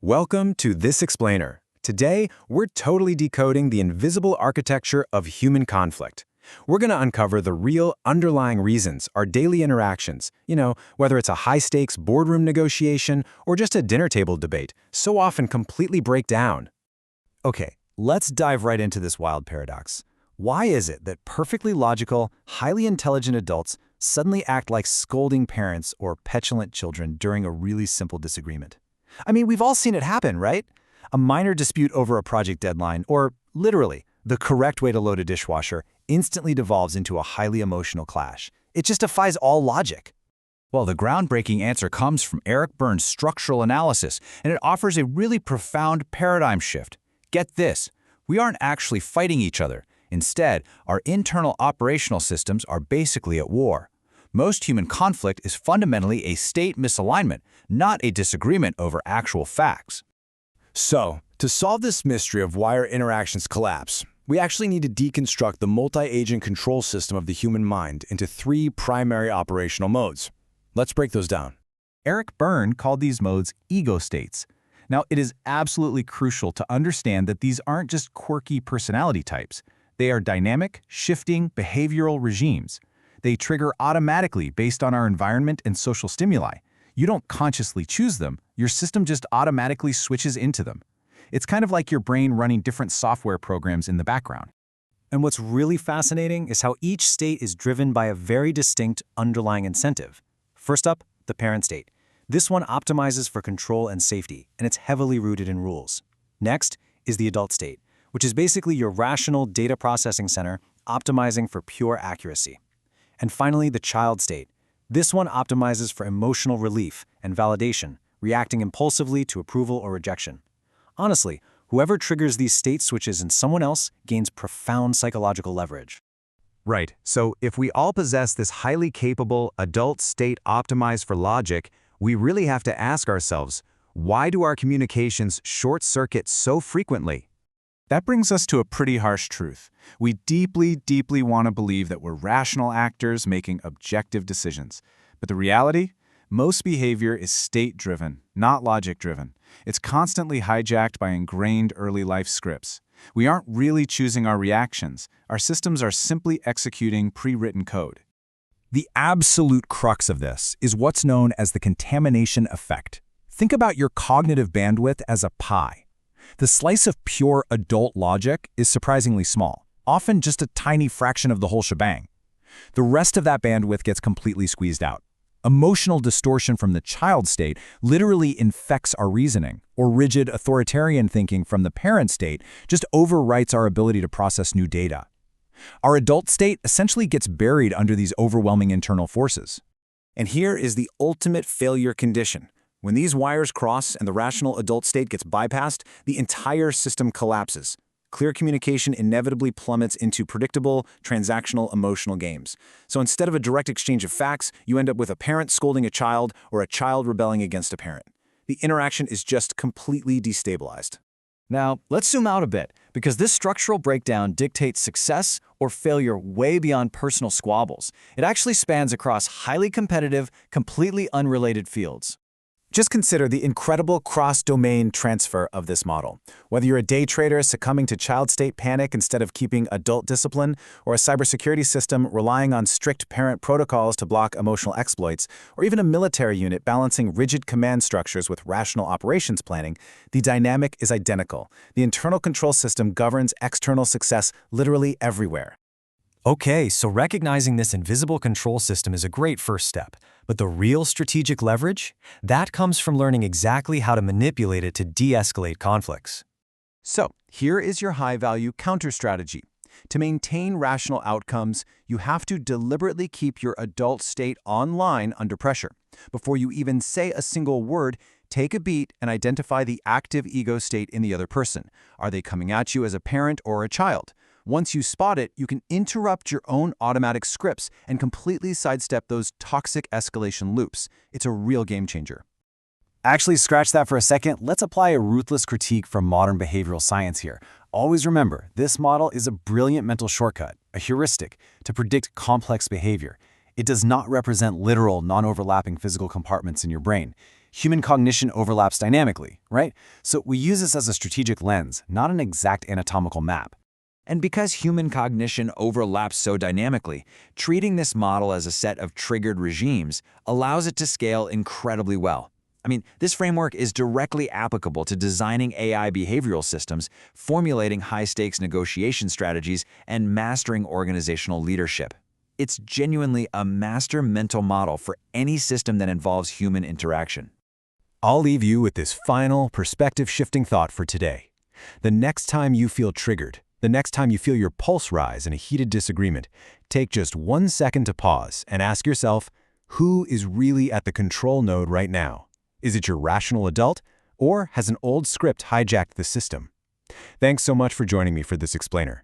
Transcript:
Welcome to This Explainer. Today, we're totally decoding the invisible architecture of human conflict. We're going to uncover the real underlying reasons our daily interactions, whether it's a high-stakes boardroom negotiation or just a dinner table debate, so often completely break down. Okay, let's dive right into this wild paradox. Why is it that perfectly logical, highly intelligent adults suddenly act like scolding parents or petulant children during a really simple disagreement? I mean, we've all seen it happen, right? A minor dispute over a project deadline, or literally, the correct way to load a dishwasher, instantly devolves into a highly emotional clash. It just defies all logic. Well, the groundbreaking answer comes from Eric Berne's structural analysis, and it offers a really profound paradigm shift. Get this, we aren't actually fighting each other. Instead, our internal operational systems are basically at war. Most human conflict is fundamentally a state misalignment, not a disagreement over actual facts. So, to solve this mystery of why our interactions collapse, we actually need to deconstruct the multi-agent control system of the human mind into three primary operational modes. Let's break those down. Eric Berne called these modes ego states. Now, it is absolutely crucial to understand that these aren't just quirky personality types. They are dynamic, shifting, behavioral regimes. They trigger automatically based on our environment and social stimuli. You don't consciously choose them, your system just automatically switches into them. It's kind of like your brain running different software programs in the background. And what's really fascinating is how each state is driven by a very distinct underlying incentive. First up, the parent state. This one optimizes for control and safety, and it's heavily rooted in rules. Next is the adult state, which is basically your rational data processing center optimizing for pure accuracy. And finally, the child state. This one optimizes for emotional relief and validation, reacting impulsively to approval or rejection. Honestly, whoever triggers these state switches in someone else gains profound psychological leverage. Right, so if we all possess this highly capable adult state optimized for logic, we really have to ask ourselves, why do our communications short-circuit so frequently? That brings us to a pretty harsh truth. We deeply, deeply want to believe that we're rational actors making objective decisions. But the reality? Most behavior is state-driven, not logic-driven. It's constantly hijacked by ingrained early life scripts. We aren't really choosing our reactions. Our systems are simply executing pre-written code. The absolute crux of this is what's known as the contamination effect. Think about your cognitive bandwidth as a pie. The slice of pure adult logic is surprisingly small, often just a tiny fraction of the whole shebang. The rest of that bandwidth gets completely squeezed out. Emotional distortion from the child state literally infects our reasoning, or rigid authoritarian thinking from the parent state just overwrites our ability to process new data. Our adult state essentially gets buried under these overwhelming internal forces. And here is the ultimate failure condition. When these wires cross and the rational adult state gets bypassed, the entire system collapses. Clear communication inevitably plummets into predictable, transactional, emotional games. So instead of a direct exchange of facts, you end up with a parent scolding a child or a child rebelling against a parent. The interaction is just completely destabilized. Now, let's zoom out a bit, because this structural breakdown dictates success or failure way beyond personal squabbles. It actually spans across highly competitive, completely unrelated fields. Just consider the incredible cross-domain transfer of this model. Whether you're a day trader succumbing to child state panic instead of keeping adult discipline, or a cybersecurity system relying on strict parent protocols to block emotional exploits, or even a military unit balancing rigid command structures with rational operations planning, the dynamic is identical. The internal control system governs external success literally everywhere. Okay, so recognizing this invisible control system is a great first step. But the real strategic leverage? That comes from learning exactly how to manipulate it to de-escalate conflicts. So, here is your high-value counter-strategy. To maintain rational outcomes, you have to deliberately keep your adult state online under pressure. Before you even say a single word, take a beat and identify the active ego state in the other person. Are they coming at you as a parent or a child? Once you spot it, you can interrupt your own automatic scripts and completely sidestep those toxic escalation loops. It's a real game changer. Actually, scratch that for a second. Let's apply a ruthless critique from modern behavioral science here. Always remember, this model is a brilliant mental shortcut, a heuristic, to predict complex behavior. It does not represent literal, non-overlapping physical compartments in your brain. Human cognition overlaps dynamically, right? So we use this as a strategic lens, not an exact anatomical map. And because human cognition overlaps so dynamically, treating this model as a set of triggered regimes allows it to scale incredibly well. I mean, this framework is directly applicable to designing AI behavioral systems, formulating high-stakes negotiation strategies, and mastering organizational leadership. It's genuinely a master mental model for any system that involves human interaction. I'll leave you with this final perspective-shifting thought for today. The next time you feel triggered, the next time you feel your pulse rise in a heated disagreement, take just 1 second to pause and ask yourself, who is really at the control node right now? Is it your rational adult, or has an old script hijacked the system? Thanks so much for joining me for this explainer.